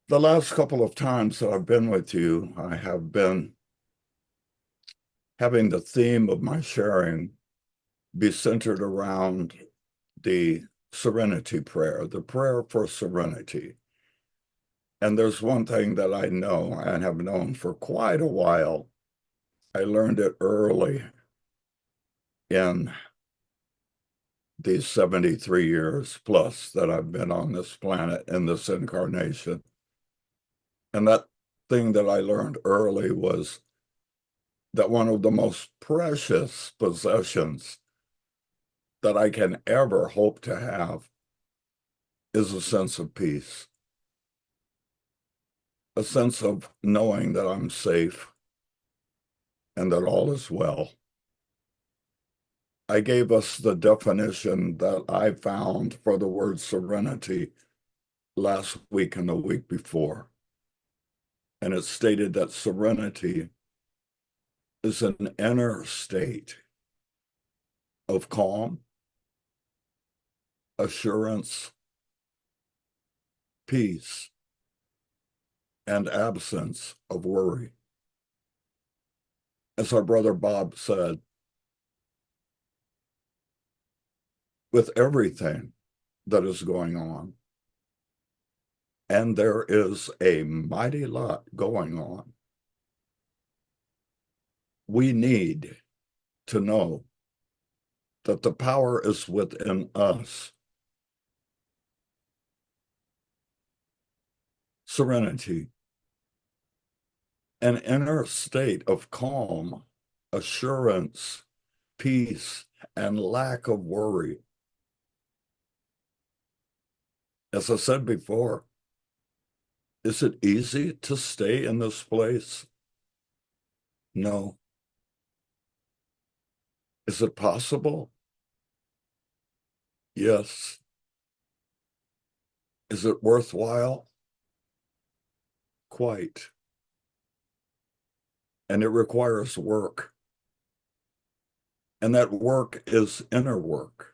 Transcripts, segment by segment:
The last couple of times that I've been with you, I have been having the theme of my sharing be centered around the serenity prayer, the prayer for serenity. And there's one thing that I know and have known for quite a while. I learned it early in these 73 years plus that I've been on this planet in this incarnation. And that thing that I learned early was that one of the most precious possessions that I can ever hope to have is a sense of peace, a sense of knowing that I'm safe and that all is well. I gave us the definition that I found for the word serenity last week and the week before. And it stated that serenity is an inner state of calm, assurance, peace, and absence of worry. As our brother Bob said, with everything that is going on, and there is a mighty lot going on, we need to know that the power is within us. Serenity, an inner state of calm, assurance, peace, and lack of worry. As I said before, is it easy to stay in this place? No. Is it possible? Yes. Is it worthwhile? Quite. And it requires work. And that work is inner work.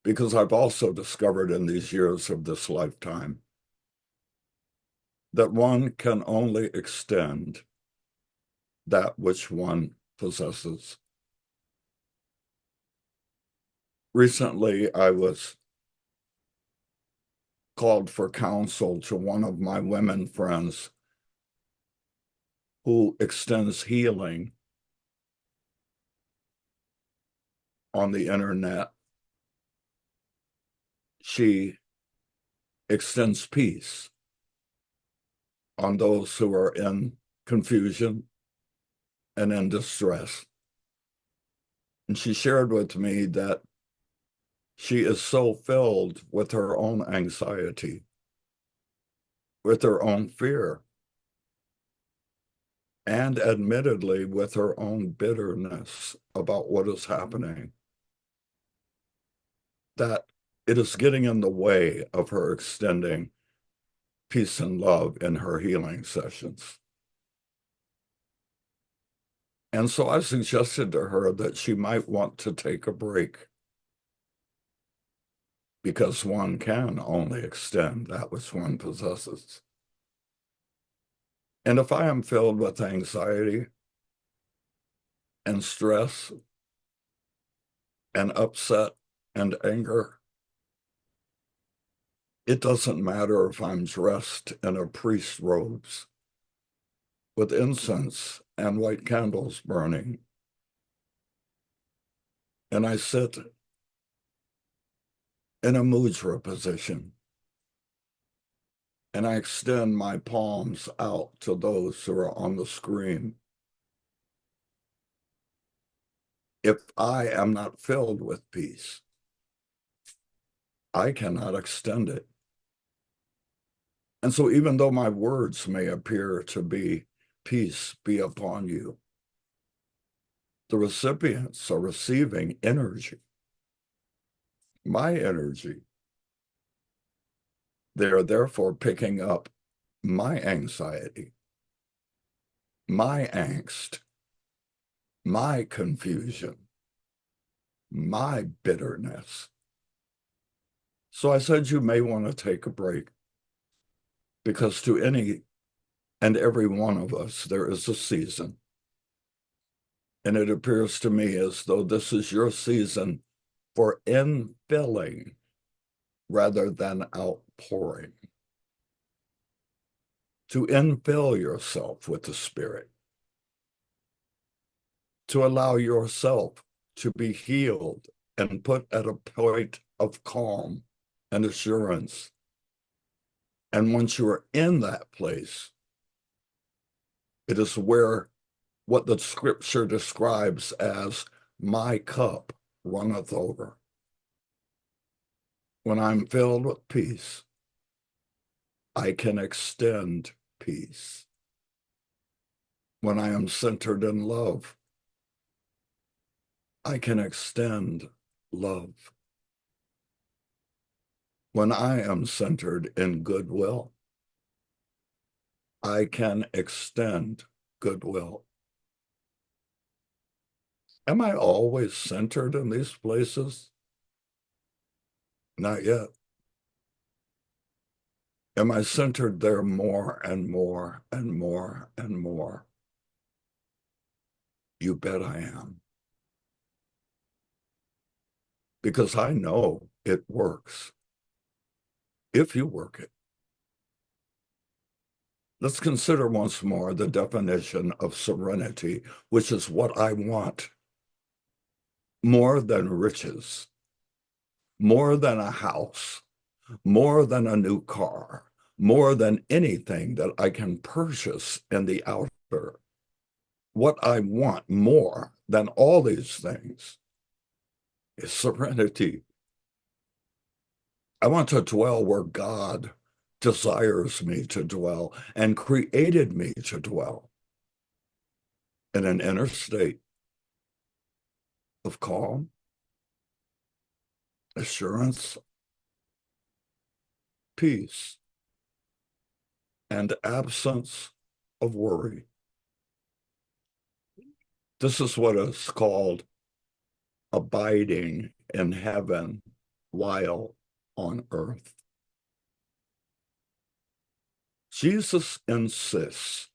Because I've also discovered in these years of this lifetime that one can only extend that which one possesses. Recently, I was called for counsel to one of my women friends who extends healing on the internet. She extends peace on those who are in confusion and in distress. And she shared with me that she is so filled with her own anxiety, with her own fear, and admittedly with her own bitterness about what is happening, that it is getting in the way of her extending peace and love in her healing sessions. And so I suggested to her that she might want to take a break because one can only extend that which one possesses. And if I am filled with anxiety and stress and upset and anger, it doesn't matter if I'm dressed in a priest's robes with incense and white candles burning. And I sit in a mudra position and I extend my palms out to those who are on the screen. If I am not filled with peace, I cannot extend it. And so even though my words may appear to be peace be upon you, the recipients are receiving energy, my energy. They are therefore picking up my anxiety, my angst, my confusion, my bitterness. So I said, you may want to take a break. Because to any and every one of us, there is a season. And it appears to me as though this is your season for infilling rather than outpouring. To infill yourself with the Spirit. To allow yourself to be healed and put at a point of calm and assurance. And once you're in that place, it is where what the scripture describes as my cup runneth over. When I'm filled with peace, I can extend peace. When I am centered in love, I can extend love. When I am centered in goodwill, I can extend goodwill. Am I always centered in these places? Not yet. Am I centered there more and more and more and more? You bet I am. Because I know it works if you work it. Let's consider once more the definition of serenity, which is what I want. More than riches, more than a house, more than a new car, more than anything that I can purchase in the outer. What I want more than all these things is serenity. I want to dwell where God desires me to dwell and created me to dwell, in an inner state of calm, assurance, peace, and absence of worry. This is what is called abiding in heaven while on earth. Jesus insists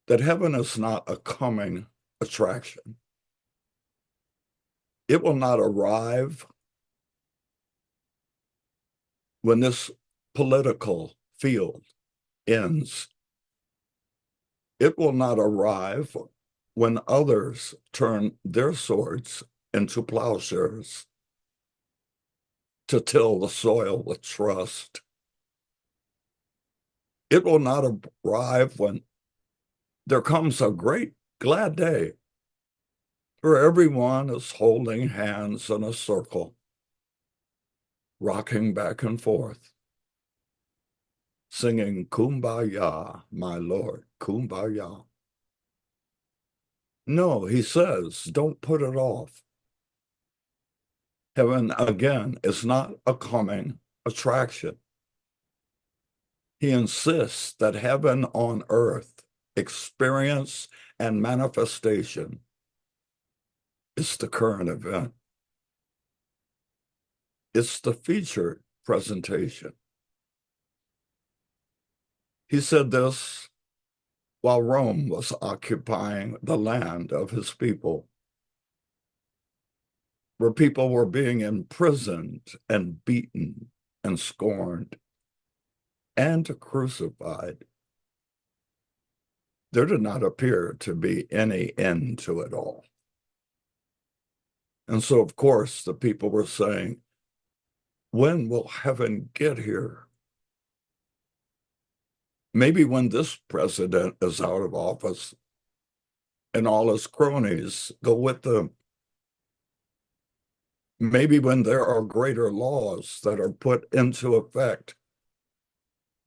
that heaven is not a coming attraction. It will not arrive when this political field ends. It will not arrive when others turn their swords into plowshares to till the soil with trust. It will not arrive when there comes a great glad day where everyone is holding hands in a circle, rocking back and forth, singing Kumbaya, my Lord, Kumbaya. No, he says, don't put it off. Heaven, again, is not a coming attraction. He insists that heaven on earth, experience and manifestation, is the current event. It's the featured presentation. He said this while Rome was occupying the land of his people, where people were being imprisoned and beaten and scorned and crucified. There did not appear to be any end to it all. And so, of course, the people were saying, when will heaven get here? Maybe when this president is out of office and all his cronies go with them. Maybe when there are greater laws that are put into effect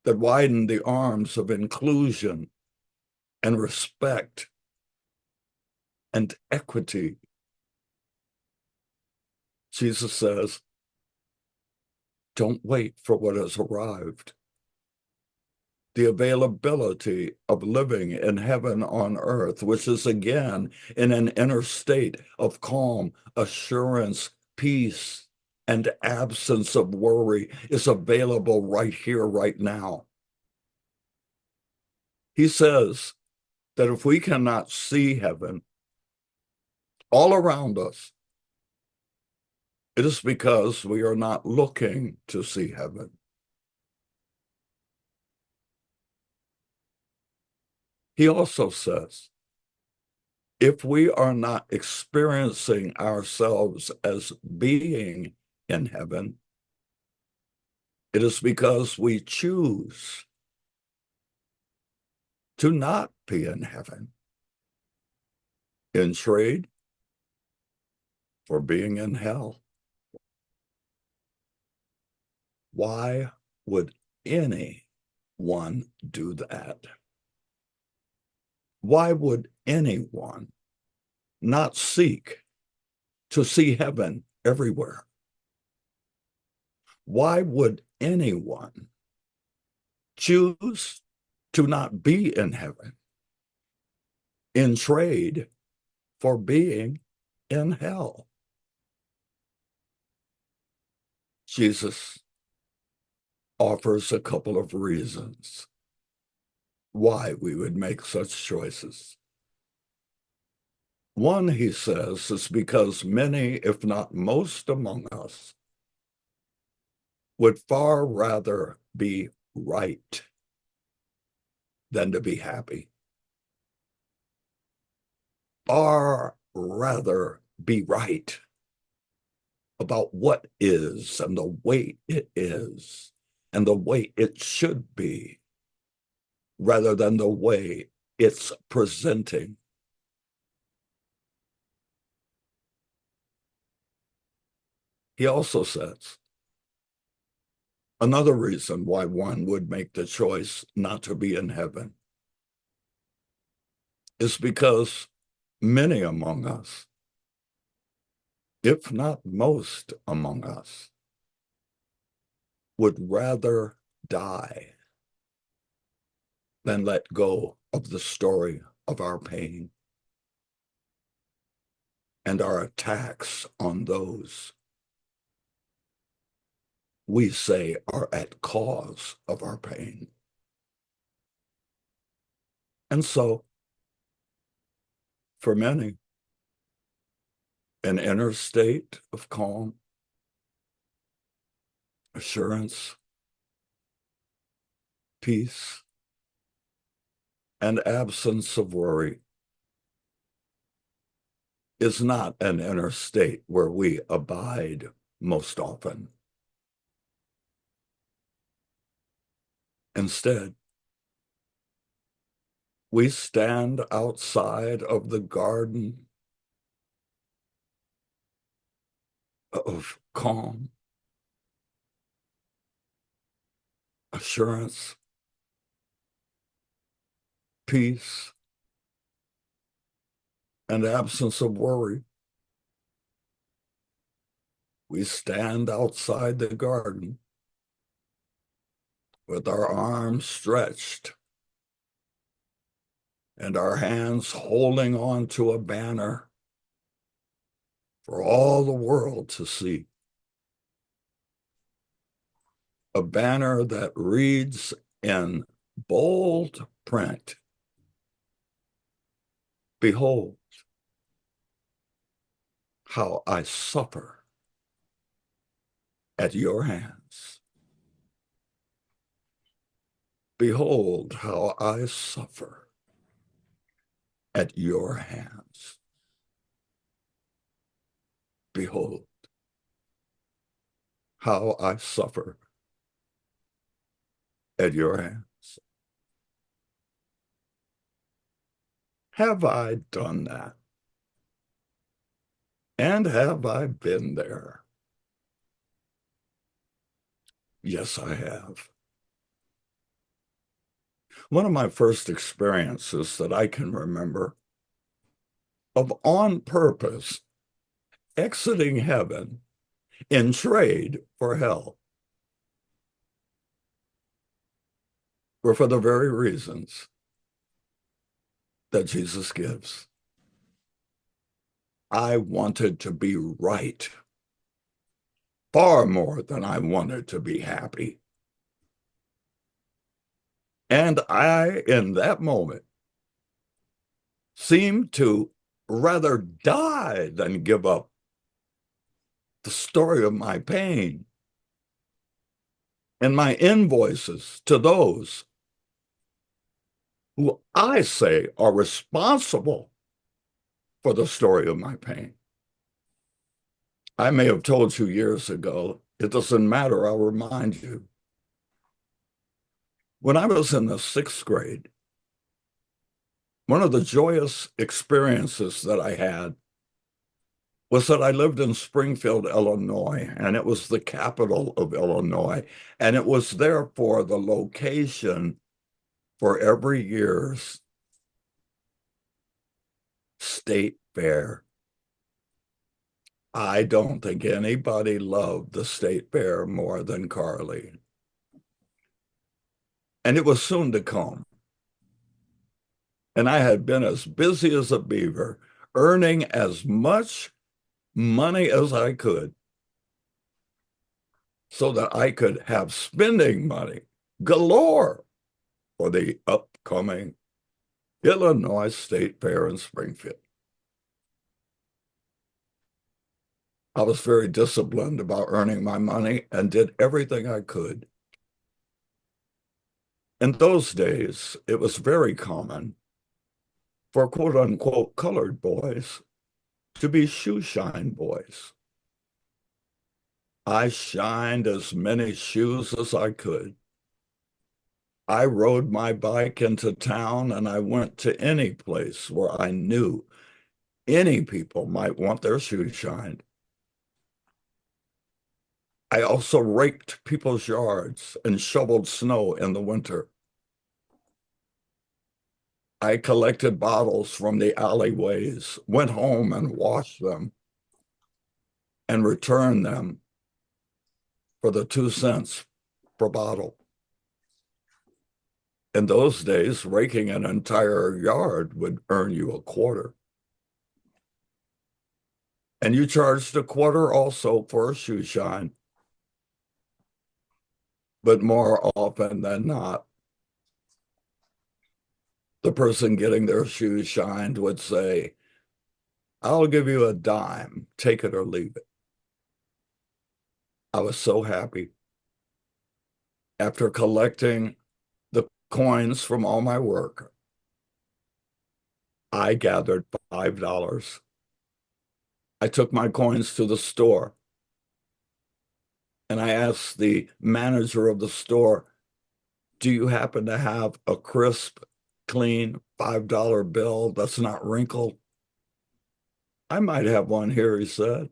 that widen the arms of inclusion and respect and equity. Jesus says, don't wait for what has arrived. The availability of living in heaven on earth, which is again in an inner state of calm, assurance, peace, and absence of worry is available right here, right now. He says that if we cannot see heaven all around us, it is because we are not looking to see heaven. He also says, if we are not experiencing ourselves as being in heaven, it is because we choose to not be in heaven, in trade for being in hell. Why would anyone do that? Why would anyone not seek to see heaven everywhere? Why would anyone choose to not be in heaven in trade for being in hell? Jesus offers a couple of reasons why we would make such choices. One, he says, is because many, if not most among us, would far rather be right than to be happy. Far rather be right about what is and the way it is and the way it should be, rather than the way it's presenting. He also says another reason why one would make the choice not to be in heaven is because many among us, if not most among us, would rather die than let go of the story of our pain and our attacks on those we say are at cause of our pain. And so, for many, an inner state of calm, assurance, peace, and absence of worry is not an inner state where we abide most often. Instead, we stand outside of the garden of calm, assurance, peace, and absence of worry. We stand outside the garden with our arms stretched and our hands holding on to a banner for all the world to see. A banner that reads in bold print, "Behold how I suffer at your hands. Behold how I suffer at your hands. Behold how I suffer at your hands." Have I done that? And have I been there? Yes, I have. One of my first experiences that I can remember of on purpose exiting heaven in trade for hell were for the very reasons that Jesus gives. I wanted to be right far more than I wanted to be happy. And I, in that moment, seemed to rather die than give up the story of my pain and my invoices to those who I say are responsible for the story of my pain. I may have told you years ago, it doesn't matter, I'll remind you. When I was in the sixth grade, one of the joyous experiences that I had was that I lived in Springfield, Illinois, and it was the capital of Illinois. And it was therefore the location for every year's state fair. I don't think anybody loved the state fair more than Carly. And it was soon to come. And I had been as busy as a beaver, earning as much money as I could so that I could have spending money galore for the upcoming Illinois State Fair in Springfield. I was very disciplined about earning my money and did everything I could. In those days, it was very common for quote unquote colored boys to be shoe shine boys. I shined as many shoes as I could. I rode my bike into town and I went to any place where I knew any people might want their shoes shined. I also raked people's yards and shoveled snow in the winter. I collected bottles from the alleyways, went home and washed them, and returned them for the 2 cents per bottle. In those days, raking an entire yard would earn you a quarter. And you charged a quarter also for a shoe shine. But more often than not, the person getting their shoes shined would say, I'll give you a dime, take it or leave it. I was so happy. After collecting the coins from all my work, I gathered $5. I took my coins to the store and I asked the manager of the store, do you happen to have a crisp, clean $5 bill that's not wrinkled? I might have one here, he said.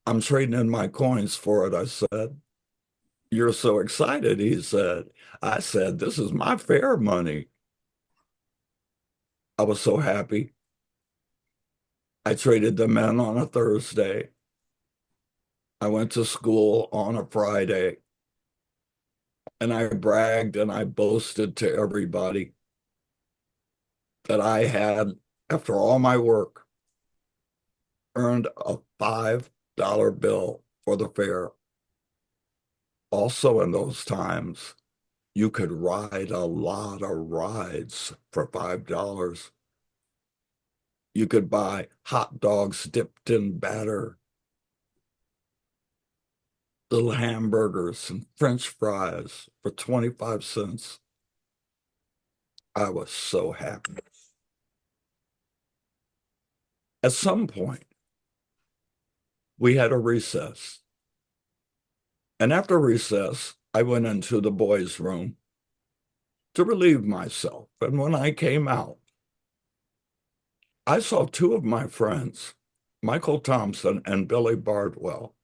I'm trading in my coins for it, I said. You're so excited, he said. I said, this is my fair money. I was so happy. I traded them in on a Thursday. I went to school on a Friday. And I bragged and I boasted to everybody that I had, after all my work, earned a $5 bill for the fair. Also in those times, you could ride a lot of rides for $5. You could buy hot dogs dipped in batter, little hamburgers and French fries for 25 cents. I was so happy. At some point, we had a recess. And after recess, I went into the boys' room to relieve myself. And when I came out, I saw two of my friends, Michael Thompson and Billy Bardwell,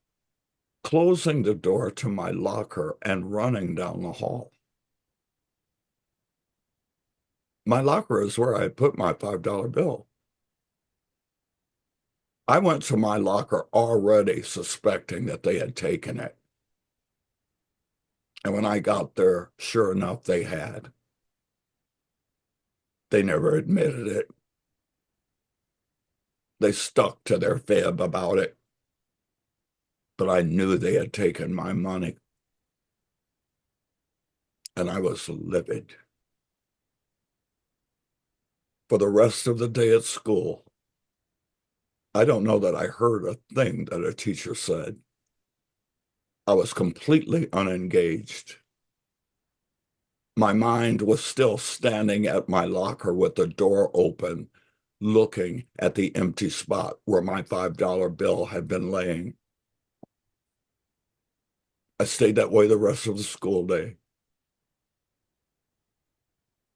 closing the door to my locker and running down the hall. My locker is where I put my $5 bill. I went to my locker already suspecting that they had taken it. And when I got there, sure enough, they had. They never admitted it. They stuck to their fib about it. but I knew they had taken my money, and I was livid. For the rest of the day at school, I don't know that I heard a thing that a teacher said. I was completely unengaged. My mind was still standing at my locker with the door open, looking at the empty spot where my $5 bill had been laying. I stayed that way the rest of the school day.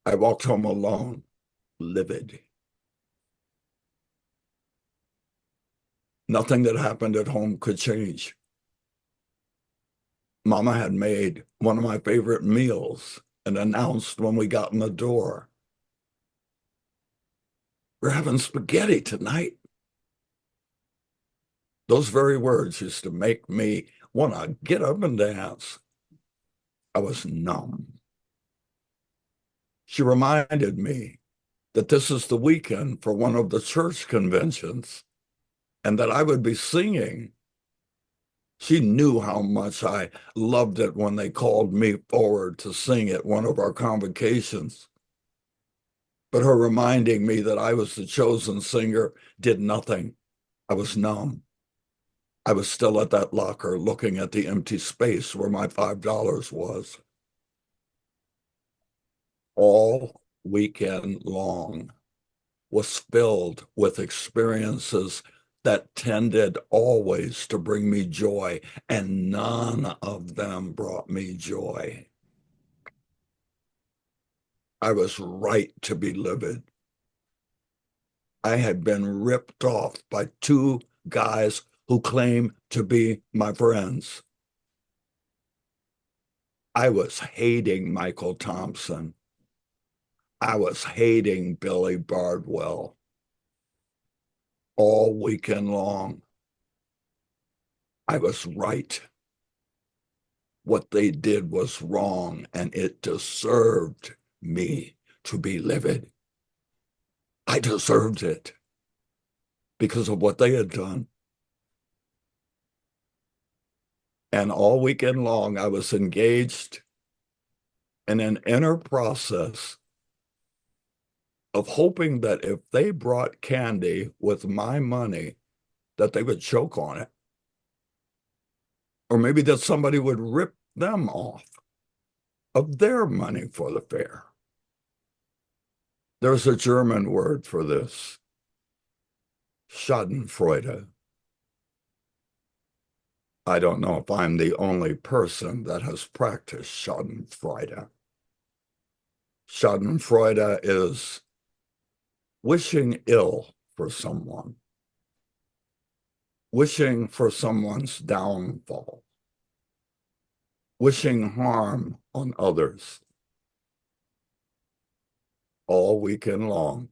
I walked home alone, livid. Nothing that happened at home could change. Mama had made one of my favorite meals and announced when we got in the door, "We're having spaghetti tonight." Those very words used to make me want to get up and dance. I was numb. She reminded me that this is the weekend for one of the church conventions and that I would be singing. She knew how much I loved it when they called me forward to sing at one of our convocations. But her reminding me that I was the chosen singer did nothing. I was numb. I was still at that locker looking at the empty space where my $5 was. All weekend long was filled with experiences that tended always to bring me joy, and none of them brought me joy. I was right to be livid. I had been ripped off by two guys who claimed to be my friends. I was hating Michael Thompson. I was hating Billy Bardwell all weekend long. I was right. What they did was wrong, and it deserved me to be livid. I deserved it because of what they had done. And all weekend long, I was engaged in an inner process of hoping that if they brought candy with my money, that they would choke on it. Or maybe that somebody would rip them off of their money for the fair. There's a German word for this, Schadenfreude. I don't know if I'm the only person that has practiced Schadenfreude. Schadenfreude is wishing ill for someone, wishing for someone's downfall, wishing harm on others. All weekend long,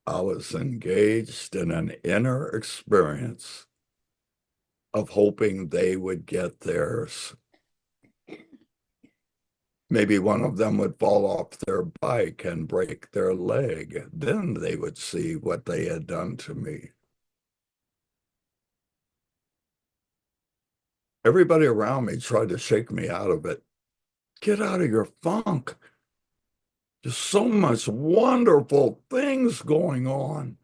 I was engaged in an inner experience of hoping they would get theirs. Maybe one of them would fall off their bike and break their leg. Then they would see what they had done to me. Everybody around me tried to shake me out of it. Get out of your funk. There's so much wonderful things going on.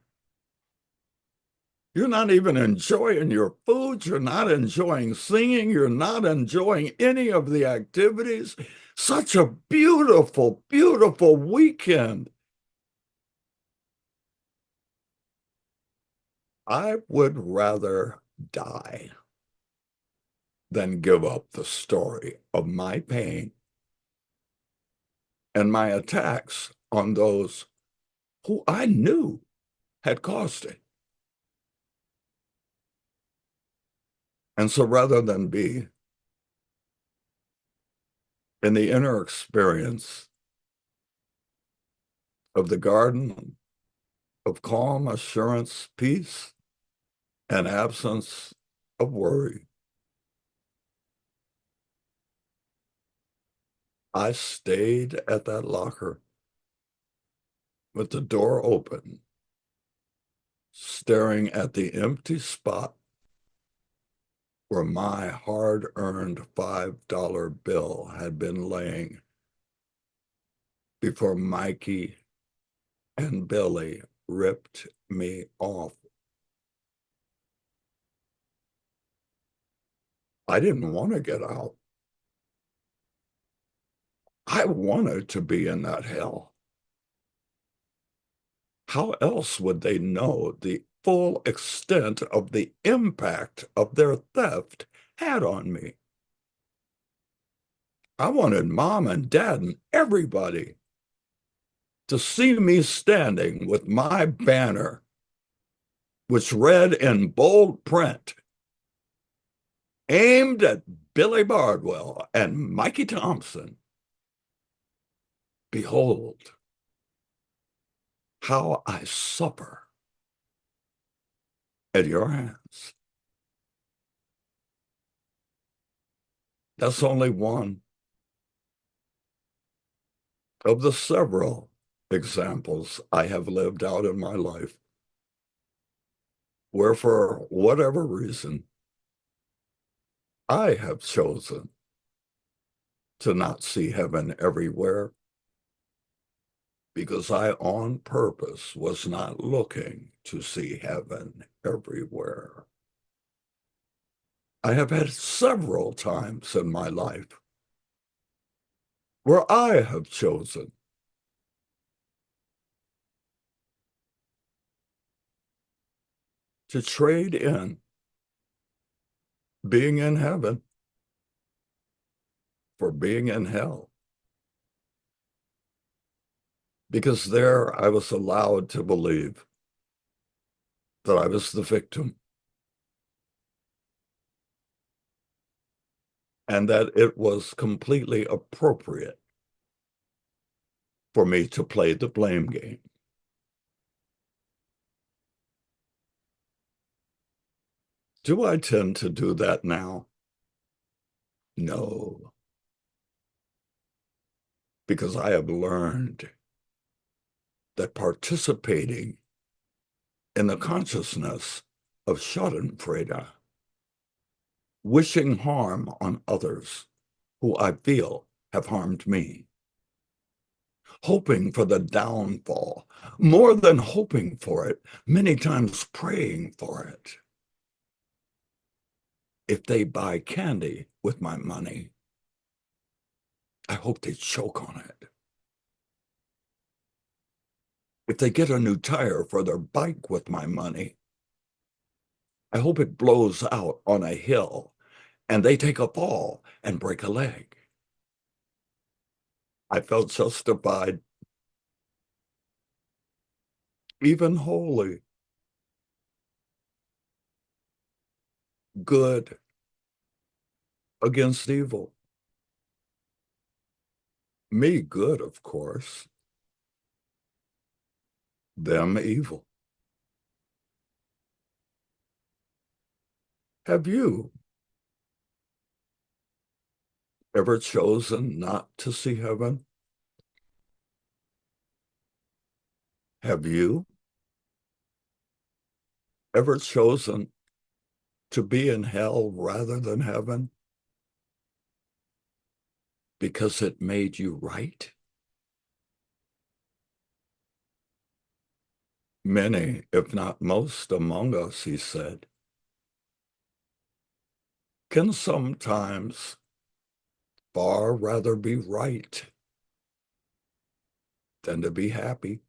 You're not even enjoying your food. You're not enjoying singing. You're not enjoying any of the activities. Such a beautiful, beautiful weekend. I would rather die than give up the story of my pain and my attacks on those who I knew had caused it. And so rather than be in the inner experience of the garden of calm assurance, peace, and absence of worry, I stayed at that locker with the door open, staring at the empty spot where my hard-earned $5 bill had been laying before Mikey and Billy ripped me off. I didn't want to get out. I wanted to be in that hell. How else would they know the full extent of the impact of their theft had on me? I wanted mom and dad and everybody to see me standing with my banner, which read in bold print, aimed at Billy Bardwell and Mikey Thompson. Behold, how I suffer at your hands. That's only one of the several examples I have lived out in my life, where for whatever reason, I have chosen to not see heaven everywhere because I on purpose was not looking to see heaven everywhere. I have had several times in my life where I have chosen to trade in being in heaven for being in hell. Because there I was allowed to believe that I was the victim and that it was completely appropriate for me to play the blame game. Do I tend to do that now? No, because I have learned that participating in the consciousness of Schadenfreude, wishing harm on others who I feel have harmed me, hoping for the downfall, more than hoping for it, many times praying for it. If they buy candy with my money, I hope they choke on it. If they get a new tire for their bike with my money, I hope it blows out on a hill and they take a fall and break a leg. I felt justified, even holy, good against evil. Me good, of course, them evil. Have you ever chosen not to see heaven? Have you ever chosen to be in hell rather than heaven because it made you right? Many, if not most among us, he said, can sometimes far rather be right than to be happy.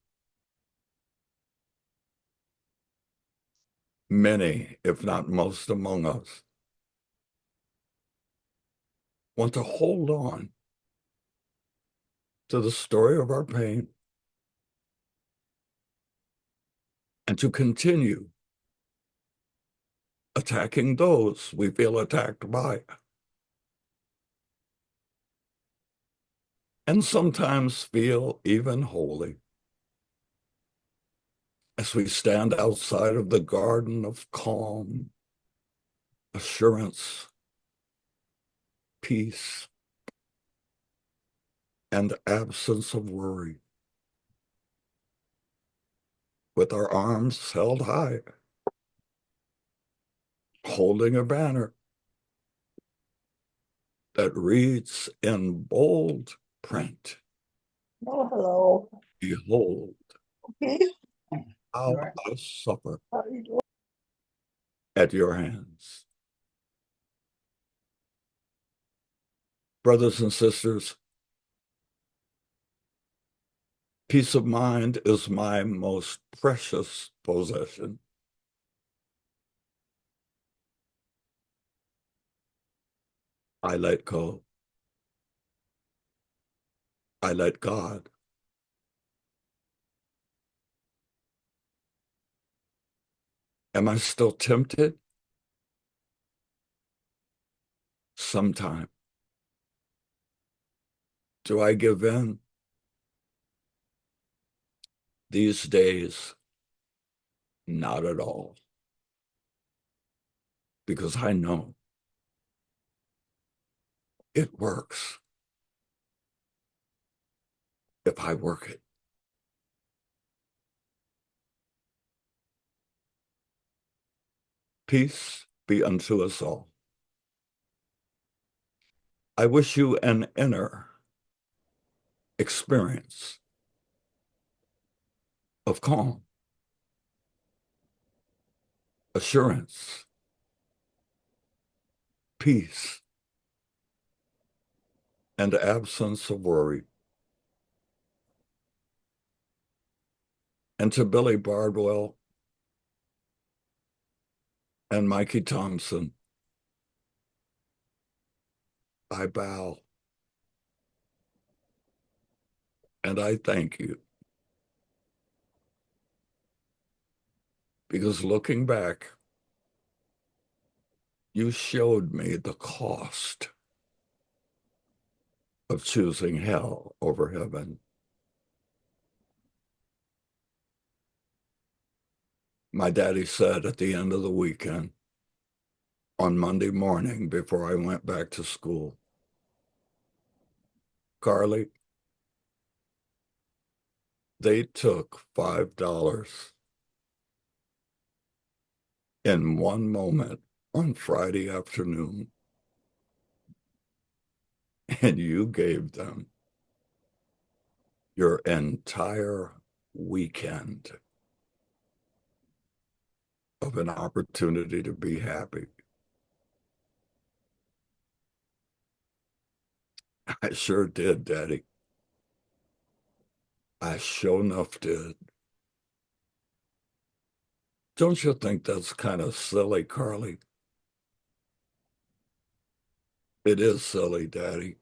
Many, if not most among us, want to hold on to the story of our pain and to continue attacking those we feel attacked by. And sometimes feel even holy as we stand outside of the garden of calm, assurance, peace, and absence of worry, with our arms held high, holding a banner that reads in bold print, Oh, hello. behold, Okay. how I suffer How are you doing? at your hands. Brothers and sisters, peace of mind is my most precious possession. I let go. I let God. Am I still tempted? Sometime. Do I give in? These days, not at all. Because I know it works if I work it. Peace be unto us all. I wish you an inner experience of calm, assurance, peace, and absence of worry. And to Billy Bardwell and Mikey Thompson, I bow and I thank you. Because looking back, you showed me the cost of choosing hell over heaven. My daddy said at the end of the weekend, on Monday morning before I went back to school, Carly, they took $5 in one moment on Friday afternoon, and you gave them your entire weekend of an opportunity to be happy. I sure did, Daddy. I sure enough did. Don't you think that's kind of silly, Carly? It is silly, Daddy.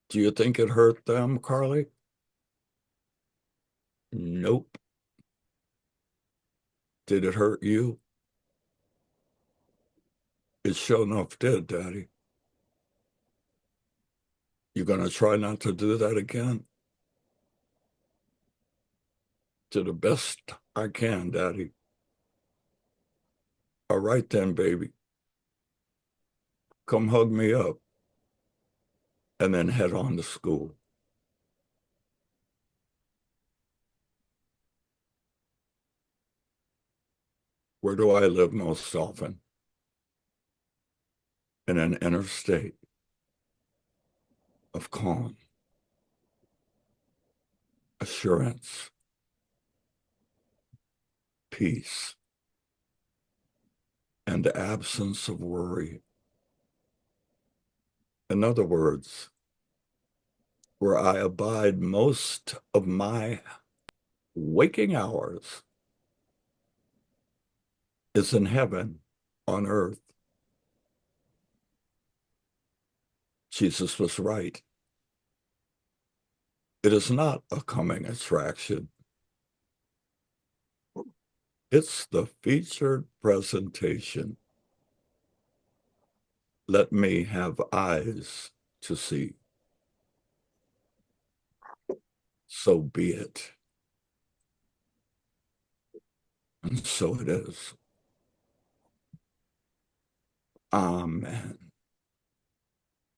Do you think it hurt them, Carly? Nope. Did it hurt you? It sure enough did, Daddy. You gonna try not to do that again? To the best I can, Daddy. All right then, baby. Come hug me up and then head on to school. Where do I live most often? In an inner state of calm, assurance, peace, and absence of worry. In other words, where I abide most of my waking hours is in heaven on earth. Jesus was right. It is not a coming attraction. It's the featured presentation. Let me have eyes to see. So be it. And so it is. Amen.